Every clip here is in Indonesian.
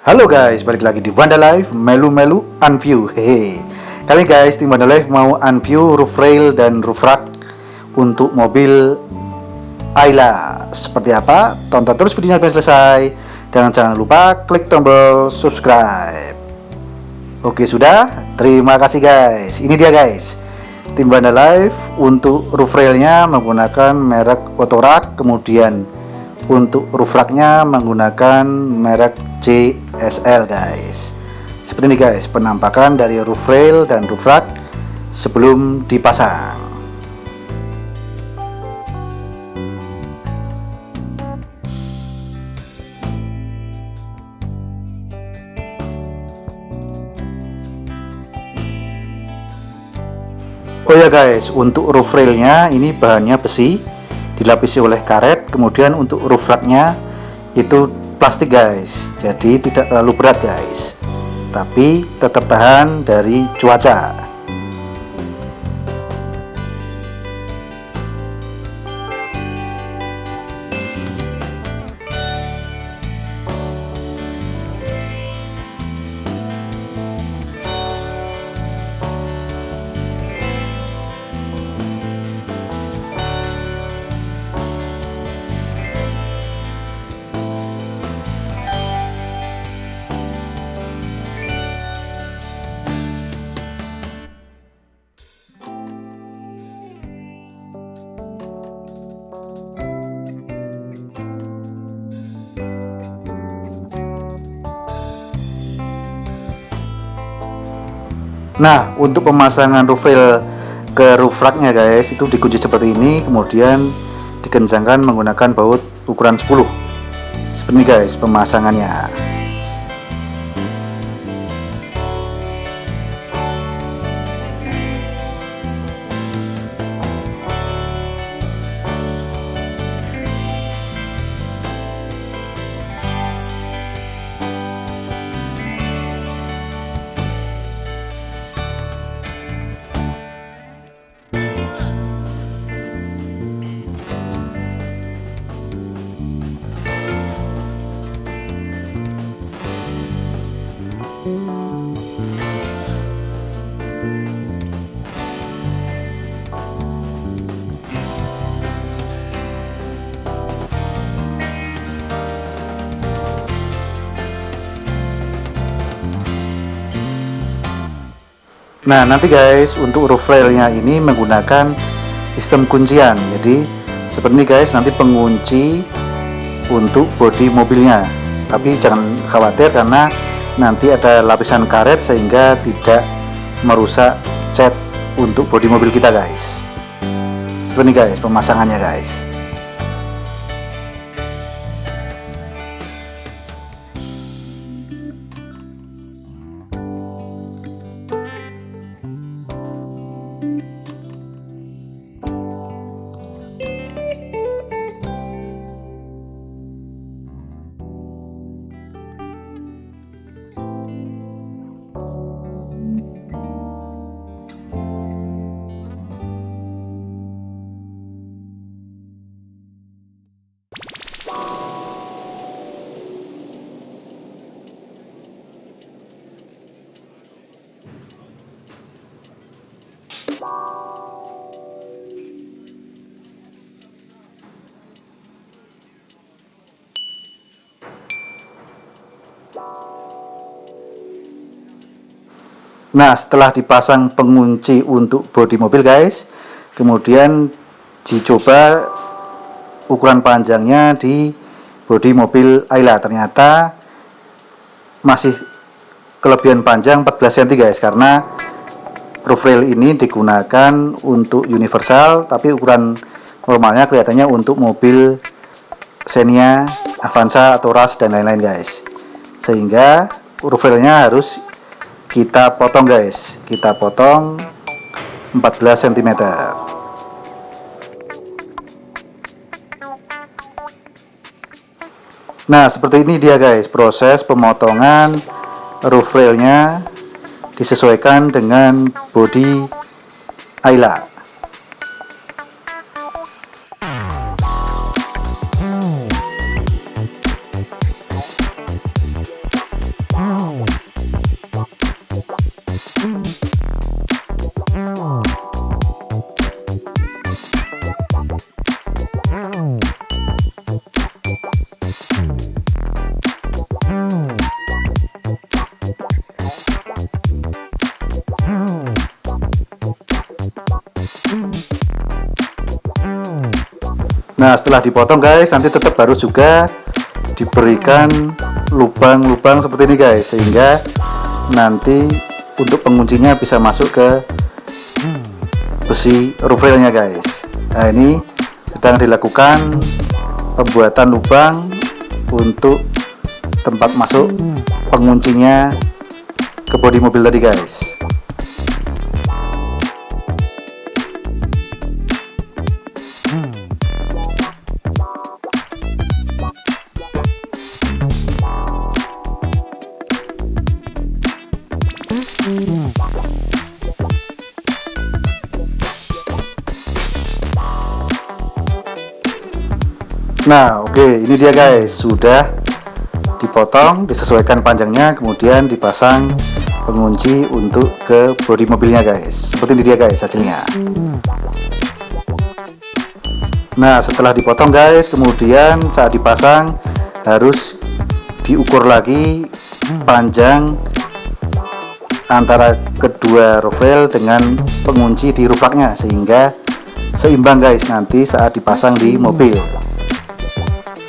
Halo guys, balik lagi di Vandalife Melu Unview. Hehe. Kali ini guys, tim Vandalife mau unview roof rail dan roof rack untuk mobil Ayla. Seperti apa? Tonton terus videonya sampai selesai. Dan jangan lupa klik tombol subscribe. Oke sudah, terima kasih guys. Ini dia guys, tim Vandalife untuk roof railnya menggunakan merek Otorak, kemudian untuk roof racknya menggunakan merek JSL guys. Seperti ini guys penampakan dari roof rail dan roof rack sebelum dipasang. Oh ya guys, untuk roof railnya ini bahannya besi dilapisi oleh karet, kemudian untuk roof racknya itu plastik guys, jadi tidak terlalu berat guys, tapi tetap tahan dari cuaca. Nah, untuk pemasangan roof rail ke roof racknya guys, itu dikunci seperti ini, kemudian dikencangkan menggunakan baut ukuran 10. Seperti ini guys pemasangannya. Nah nanti guys untuk roof railnya ini menggunakan sistem kuncian, jadi seperti ini guys nanti pengunci untuk bodi mobilnya, tapi jangan khawatir karena nanti ada lapisan karet sehingga tidak merusak cat untuk bodi mobil kita guys. Seperti ini guys pemasangannya guys. Nah setelah dipasang pengunci untuk bodi mobil guys, kemudian dicoba ukuran panjangnya di bodi mobil Ayla, ternyata masih kelebihan panjang 14 cm guys, karena roof rail ini digunakan untuk universal tapi ukuran normalnya kelihatannya untuk mobil Xenia, Avanza atau Rush dan lain-lain guys, sehingga roof railnya harus kita potong guys, kita potong 14 cm. Nah seperti ini dia guys proses pemotongan roof railnya, disesuaikan dengan bodi Ayla. Nah, setelah dipotong guys, nanti tetap harus juga diberikan lubang-lubang seperti ini guys, sehingga nanti untuk penguncinya bisa masuk ke besi roof railnya guys. Nah, ini sedang dilakukan pembuatan lubang untuk tempat masuk penguncinya ke bodi mobil tadi guys. Nah, oke, ini dia guys, sudah dipotong, disesuaikan panjangnya, kemudian dipasang pengunci untuk ke bodi mobilnya guys. Seperti ini dia guys hasilnya. Nah, setelah dipotong guys, kemudian saat dipasang harus diukur lagi panjang antara kedua roof rail dengan pengunci di roof racknya, sehingga seimbang guys nanti saat dipasang di mobil.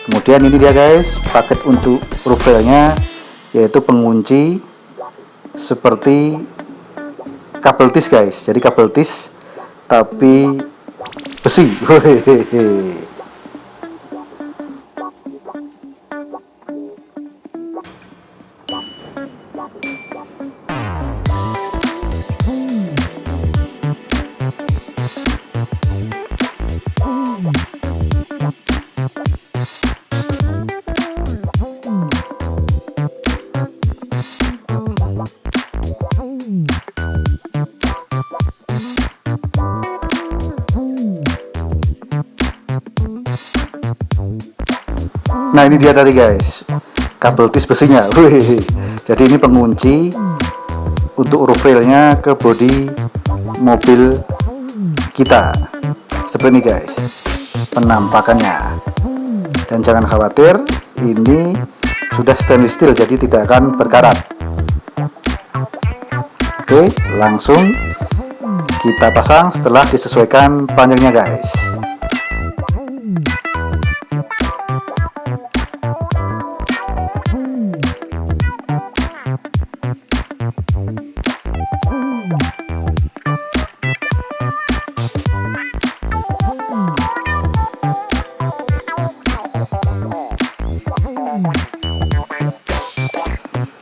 Kemudian ini dia guys paket untuk roof railnya, yaitu pengunci seperti kabel tis guys. Jadi kabel tis tapi besi. Nah, ini dia tadi guys kabel tis besinya. Jadi ini pengunci untuk roof railnya ke bodi mobil kita. Seperti ini guys penampakannya. Dan jangan khawatir, ini sudah stainless steel, jadi tidak akan berkarat. Oke, langsung kita pasang setelah disesuaikan panjangnya guys.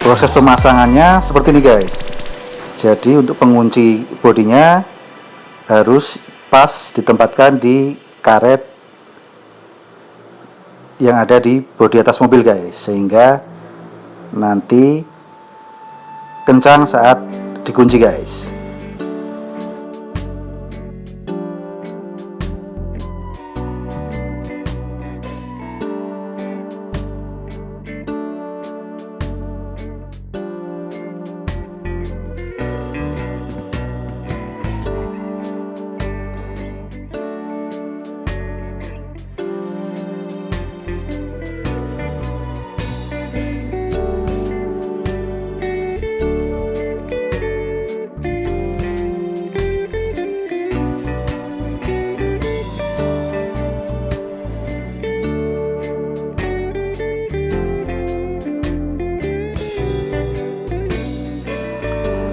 Proses pemasangannya seperti ini guys. Jadi untuk pengunci bodinya harus pas ditempatkan di karet yang ada di bodi atas mobil guys, sehingga nanti kencang saat dikunci guys.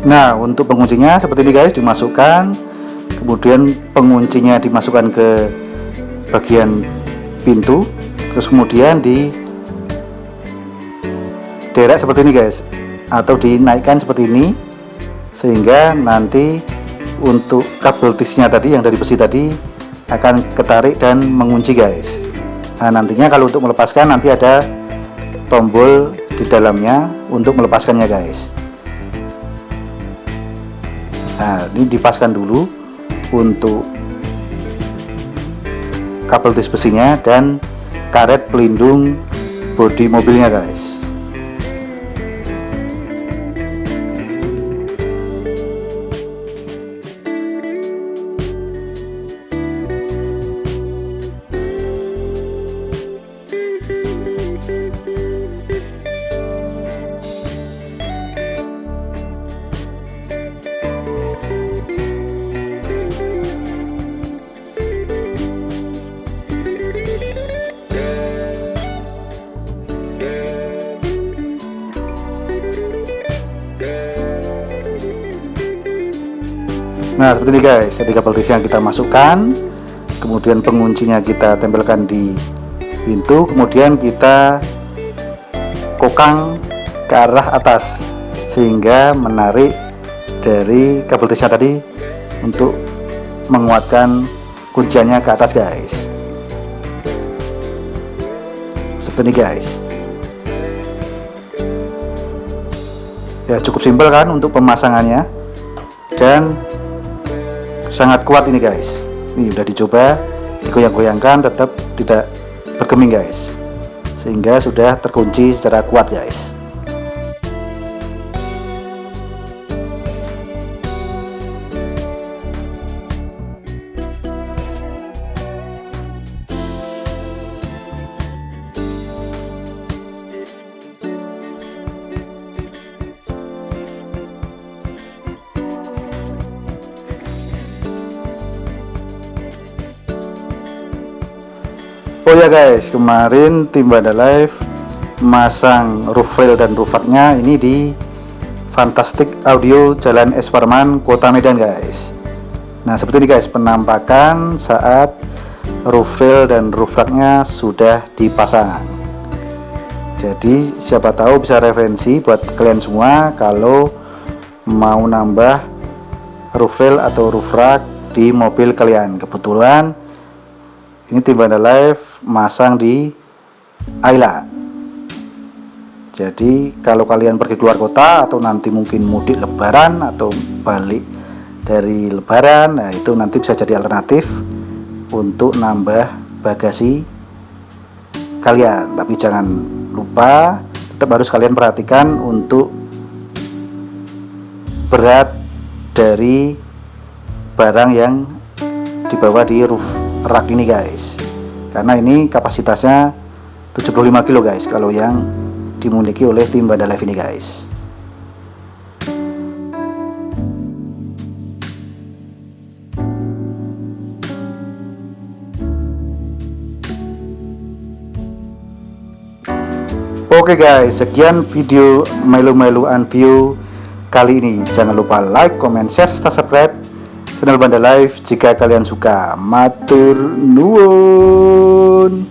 Nah, untuk penguncinya seperti ini guys, dimasukkan, kemudian penguncinya dimasukkan ke bagian pintu, terus kemudian di derek seperti ini guys, atau dinaikkan seperti ini, sehingga nanti untuk kabel tisnya tadi yang dari besi tadi akan ketarik dan mengunci guys. Nah, nantinya kalau untuk melepaskan nanti ada tombol di dalamnya untuk melepaskannya guys. Nah, ini dipaskan dulu untuk kabel tis besinya dan karet pelindung bodi mobilnya guys. Nah seperti ini guys, jadi kabel DC yang kita masukkan, kemudian penguncinya kita tempelkan di pintu, kemudian kita kokang ke arah atas sehingga menarik dari kabel DC tadi untuk menguatkan kunciannya ke atas guys. Seperti ini guys. Ya cukup simpel kan untuk pemasangannya, dan sangat kuat ini guys. Ini udah dicoba, digoyang-goyangkan tetap tidak bergeming guys, sehingga sudah terkunci secara kuat guys. Oh ya guys, kemarin tim Banda Live masang roof rail dan roof racknya ini di Fantastic Audio Jalan Es Parman, Kota Medan guys. Nah seperti ini guys penampakan saat roof rail dan roof racknya sudah dipasang. Jadi siapa tahu bisa referensi buat kalian semua kalau mau nambah roof rail atau roof rack di mobil kalian. Kebetulan ini tim Banda Live masang di Ayla. Jadi kalau kalian pergi keluar kota atau nanti mungkin mudik lebaran atau balik dari lebaran, nah itu nanti bisa jadi alternatif untuk nambah bagasi kalian. Tapi jangan lupa tetap harus kalian perhatikan untuk berat dari barang yang dibawa di roof rack ini guys, karena ini kapasitasnya 75 kilo guys kalau yang dimiliki oleh tim Banda Live ini guys. Oke guys, sekian video melu-melu unview kali ini. Jangan lupa like, comment, share, serta subscribe channel Banda Live jika kalian suka. Matur nuwun.